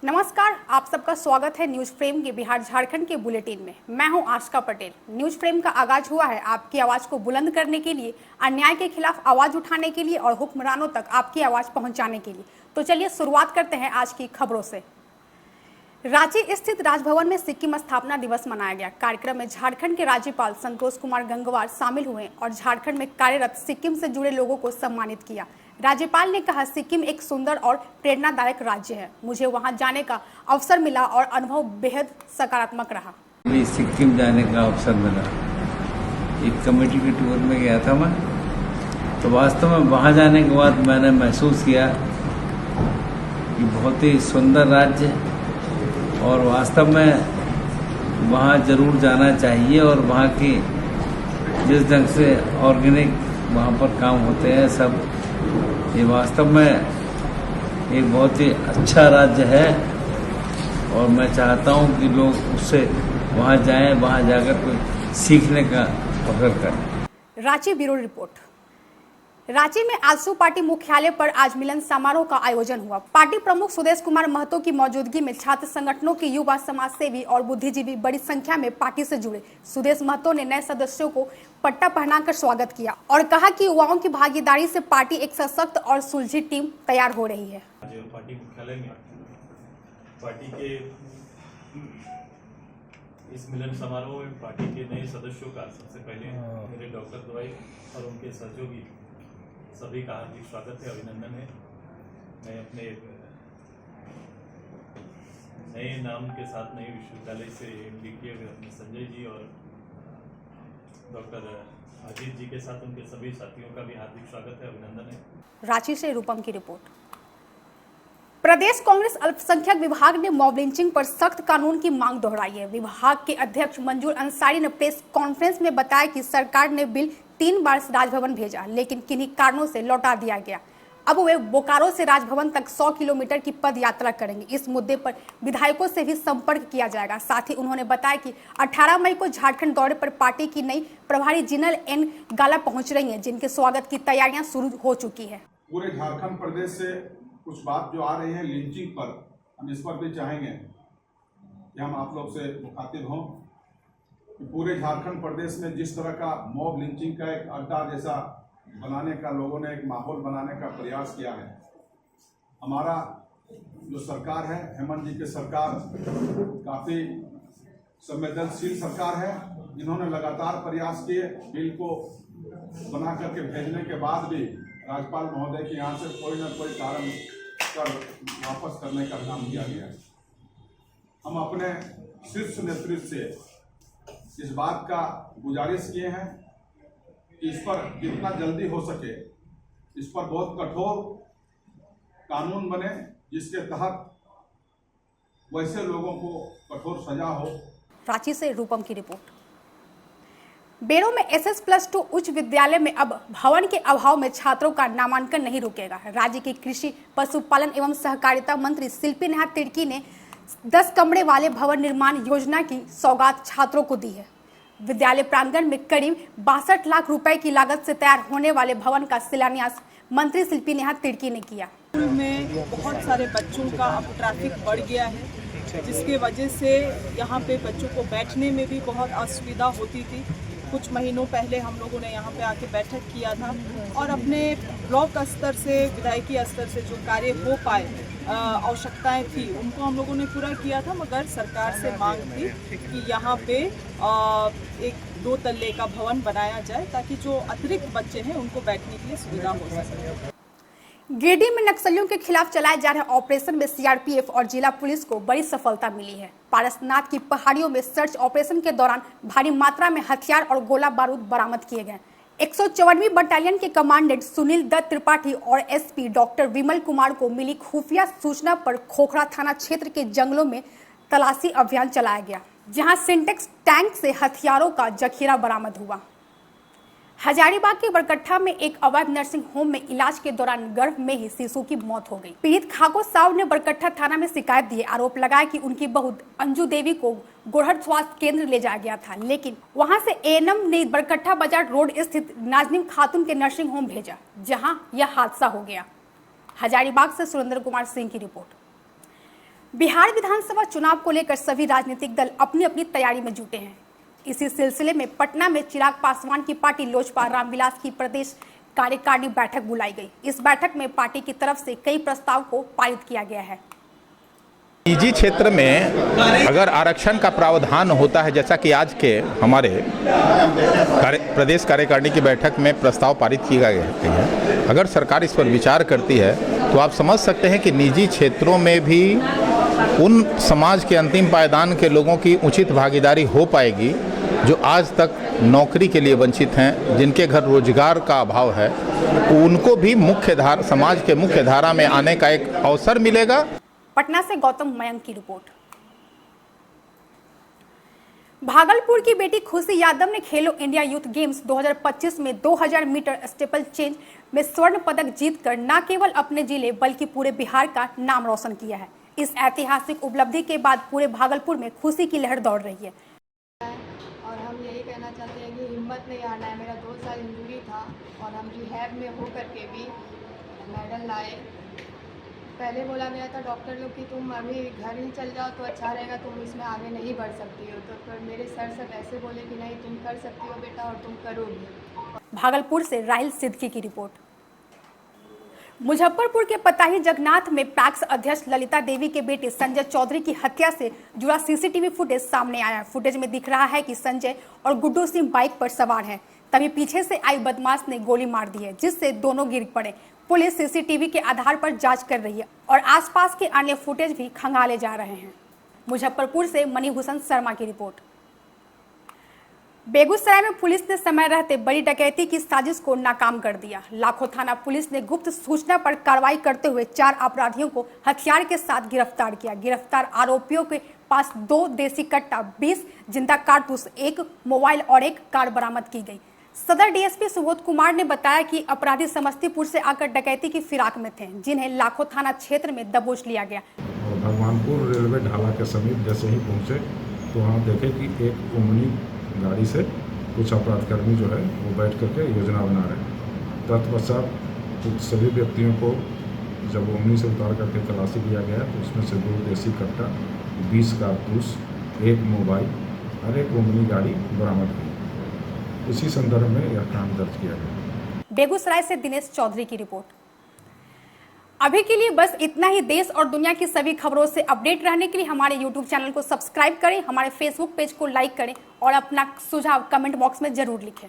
नमस्कार, आप सबका स्वागत है न्यूज फ्रेम के बिहार झारखंड के बुलेटिन में। मैं हूं आशका पटेल। न्यूज फ्रेम का आगाज हुआ है आपकी आवाज को बुलंद करने के लिए, अन्याय के खिलाफ आवाज उठाने के लिए और हुक्मरानों तक आपकी आवाज पहुंचाने के लिए। तो चलिए शुरुआत करते हैं आज की खबरों से। रांची स्थित राजभवन में सिक्किम स्थापना दिवस मनाया गया। कार्यक्रम में झारखंड के राज्यपाल संतोष कुमार गंगवार शामिल हुए और झारखंड में कार्यरत सिक्किम से जुड़े लोगों को सम्मानित किया। राज्यपाल ने कहा, सिक्किम एक सुंदर और प्रेरणादायक राज्य है। मुझे वहां जाने का अवसर मिला और अनुभव बेहद सकारात्मक रहा। सिक्किम जाने का अवसर मिला, एक कमेटी के टूर में गया था मैं, तो वास्तव में वहां जाने के बाद मैंने महसूस किया कि बहुत ही सुंदर राज्य है और वास्तव में वहाँ जरूर जाना चाहिए। और वहाँ की जिस ढंग से ऑर्गेनिक वहाँ पर काम होते हैं सब, ये वास्तव में एक बहुत ही अच्छा राज्य है और मैं चाहता हूँ कि लोग उससे वहाँ जाएं, वहाँ जाकर कोई सीखने का अवसर करें। Ranchi bureau report. रांची में आजसू पार्टी मुख्यालय पर आज मिलन समारोह का आयोजन हुआ। पार्टी प्रमुख सुदेश कुमार महतो की मौजूदगी में छात्र संगठनों के युवा, समाज सेवी और बुद्धिजीवी बड़ी संख्या में पार्टी से जुड़े। सुदेश महतो ने नए सदस्यों को पट्टा पहनाकर स्वागत किया और कहा कि युवाओं की भागीदारी से पार्टी एक सशक्त और सुलझी टीम तैयार हो रही है। पार्टी मुख्यालय में पार्टी के इस मिलन समारोह में पार्टी के नए सदस्यों का सबसे पहले मेरे डॉक्टर द्वय और उनके सहयोगी सभी का हार्दिक स्वागत है, अभिनंदन है। मैं अपने नए नाम के साथ नए विश्वविद्यालय से एमडी किए हुए अपने संजय जी और डॉक्टर अजीत जी के साथ उनके सभी साथियों का भी हार्दिक स्वागत है, अभिनंदन है। रांची से रूपम की रिपोर्ट। प्रदेश कांग्रेस अल्पसंख्यक विभाग ने मॉब लिंचिंग पर सख्त कानून की मांग दोहराई है। विभाग के अध्यक्ष मंजूर अंसारी ने प्रेस कॉन्फ्रेंस में बताया कि सरकार ने बिल 3 बार राजभवन भेजा, लेकिन किन्हीं कारणों से लौटा दिया गया। अब वे बोकारो से राजभवन तक 100 किलोमीटर की पद यात्रा करेंगे। इस मुद्दे पर विधायकों से भी संपर्क किया जाएगा। साथ ही उन्होंने बताया कि 18 मई को झारखंड दौरे पर पार्टी की नई प्रभारी जिनल एन गाला पहुंच रही हैं, जिनके स्वागत की तैयारियां शुरू हो चुकी है। पूरे झारखंड प्रदेश से कुछ बात जो आ रही है लिंचिंग पर, हम इस पर भी चाहेंगे कि हम आप लोग से मुखातिब हों कि पूरे झारखंड प्रदेश में जिस तरह का मॉब लिंचिंग का एक अड्डा जैसा बनाने का लोगों ने एक माहौल बनाने का प्रयास किया है। हमारा जो सरकार है, हेमंत जी की सरकार काफ़ी संवेदनशील सरकार है। इन्होंने लगातार प्रयास किए, बिल को बना करके भेजने के बाद भी राज्यपाल महोदय के यहाँ से कोई न कोई कारण कर वापस करने का काम किया गया। हम अपने शीर्ष नेतृत्व से इस बात का गुजारिश किए हैं कि इस पर जितना जल्दी हो सके इस पर बहुत कठोर कानून बने, जिसके तहत वैसे लोगों को कठोर सजा हो। रांची से रूपम की रिपोर्ट। बेरों में SS+2 उच्च विद्यालय में अब भवन के अभाव में छात्रों का नामांकन नहीं रुकेगा। राज्य की कृषि, पशुपालन एवं सहकारिता मंत्री शिल्पी नेहा तिर्की ने 10 कमरे वाले भवन निर्माण योजना की सौगात छात्रों को दी है। विद्यालय प्रांगण में करीब 62 लाख रुपए की लागत से तैयार होने वाले भवन का शिलान्यास मंत्री शिल्पी नेहा तिर्की ने किया। में बहुत सारे बच्चों का अब ट्रैफिक बढ़ गया है, जिसके वजह से यहाँ पे बच्चों को बैठने में भी बहुत असुविधा होती थी। कुछ महीनों पहले हम लोगों ने यहाँ पे आके बैठक किया था और अपने ब्लॉक स्तर से, विधायकी स्तर से जो कार्य हो पाए, आवश्यकताएं थी, उनको हम लोगों ने पूरा किया था। मगर सरकार से मांग थी कि यहाँ पे एक 2 तल्ले का भवन बनाया जाए ताकि जो अतिरिक्त बच्चे हैं उनको बैठने के लिए सुविधा हो सके। गिरिडीह में नक्सलियों के खिलाफ चलाए जा रहे ऑपरेशन में सीआरपीएफ और जिला पुलिस को बड़ी सफलता मिली है। पारसनाथ की पहाड़ियों में सर्च ऑपरेशन के दौरान भारी मात्रा में हथियार और गोला बारूद बरामद किए गए। 154वीं बटालियन के कमांडेंट सुनील दत्त त्रिपाठी और एसपी डॉक्टर विमल कुमार को मिली खुफिया सूचना पर खोखरा थाना क्षेत्र के जंगलों में तलाशी अभियान चलाया गया, जहां सिंटेक्स टैंक से हथियारों का जखीरा बरामद हुआ। हजारीबाग के बरकट्ठा में एक अवैध नर्सिंग होम में इलाज के दौरान गर्भ में ही शिशु की मौत हो गई। पीड़ित खाको साव ने बरकट्ठा थाना में शिकायत दी। आरोप लगाया कि उनकी बहू अंजू देवी को गोरहट स्वास्थ्य केंद्र ले जाया गया था, लेकिन वहां से एएनएम ने बरकट्ठा बाजार रोड स्थित नाजनीम खातून के नर्सिंग होम भेजा, जहां यह हादसा हो गया। हजारीबाग से सुरेंद्र कुमार सिंह की रिपोर्ट। बिहार विधानसभा चुनाव को लेकर सभी राजनीतिक दल अपनी अपनी तैयारी में जुटे हैं। इसी सिलसिले में पटना में चिराग पासवान की पार्टी लोजपा रामविलास की प्रदेश कार्यकारिणी बैठक बुलाई गई। इस बैठक में पार्टी की तरफ से कई प्रस्ताव को पारित किया गया है। निजी क्षेत्र में अगर आरक्षण का प्रावधान होता है, जैसा कि आज के हमारे प्रदेश कार्यकारिणी की बैठक में प्रस्ताव पारित किया गया है, अगर सरकार इस पर विचार करती है तो आप समझ सकते हैं कि निजी क्षेत्रों में भी उन समाज के अंतिम पायदान के लोगों की उचित भागीदारी हो पाएगी जो आज तक नौकरी के लिए वंचित हैं, जिनके घर रोजगार का अभाव है, उनको भी समाज के मुख्य धारा में आने का एक अवसर मिलेगा। पटना से गौतम मयंक की रिपोर्ट। भागलपुर की बेटी खुशी यादव ने खेलो इंडिया यूथ गेम्स 2025 में 2000 मीटर स्टेपल चेंज में स्वर्ण पदक जीतकर न केवल अपने जिले बल्कि पूरे बिहार का नाम रोशन किया है। इस ऐतिहासिक उपलब्धि के बाद पूरे भागलपुर में खुशी की लहर दौड़ रही है। और हम यही कहना चाहते हैं कि हिम्मत नहीं हारना है। मेरा 2 साल इंजरी था और हम रिहैब में हो करके भी मेडल लाए। पहले बोला गया था डॉक्टर लोग कि तुम अभी घर ही चल जाओ तो अच्छा रहेगा, तुम इसमें आगे नहीं बढ़ सकती हो। तो फिर मेरे सर सब ऐसे बोले कि नहीं, तुम कर सकती हो बेटा और तुम करोगी। भागलपुर से राहिल सिद्दीकी की रिपोर्ट। मुजफ्फरपुर के पताही जगन्नाथ में पैक्स अध्यक्ष ललिता देवी के बेटे संजय चौधरी की हत्या से जुड़ा सीसीटीवी फुटेज सामने आया। फुटेज में दिख रहा है कि संजय और गुड्डू सिंह बाइक पर सवार हैं, तभी पीछे से आई बदमाश ने गोली मार दी है, जिससे दोनों गिर पड़े। पुलिस सीसीटीवी के आधार पर जांच कर रही है और आसपास के अन्य फुटेज भी खंगाले जा रहे हैं। मुजफ्फरपुर से मणिभूषण शर्मा की रिपोर्ट। बेगूसराय में पुलिस ने समय रहते बड़ी डकैती की साजिश को नाकाम कर दिया। लाखों थाना पुलिस ने गुप्त सूचना पर कार्रवाई करते हुए 4 अपराधियों को हथियार के साथ गिरफ्तार किया। गिरफ्तार आरोपियों के पास 2 देसी कट्टा, 20 जिंदा कारतूस, 1 मोबाइल और 1 कार बरामद की गई। सदर डीएसपी सुबोध कुमार ने बताया कि अपराधी समस्तीपुर से आकर डकैती की फिराक में थे, जिन्हें लाखों थाना क्षेत्र में दबोच लिया गया। भगवानपुर रेलवे ढाला के समीप जैसे ही पहुंचे तो वहाँ देखे कि एक ओमनी गाड़ी से कुछ अपराधकर्मी जो है वो बैठ करके योजना बना रहे हैं। तत्पश्चात कुछ सभी व्यक्तियों को जब ओमनी से उतार करके तलाशी लिया गया तो उसमें से 2 देसी कट्टा, 20 कारतूस, 1 मोबाइल और 1 ओमनी गाड़ी बरामद की। इसी संदर्भ में यह काम दर्ज किया गया। बेगूसराय से दिनेश चौधरी की रिपोर्ट। अभी के लिए बस इतना ही। देश और दुनिया की सभी खबरों से अपडेट रहने के लिए हमारे YouTube चैनल को सब्सक्राइब करें, हमारे Facebook पेज को लाइक करें और अपना सुझाव कमेंट बॉक्स में जरूर लिखें।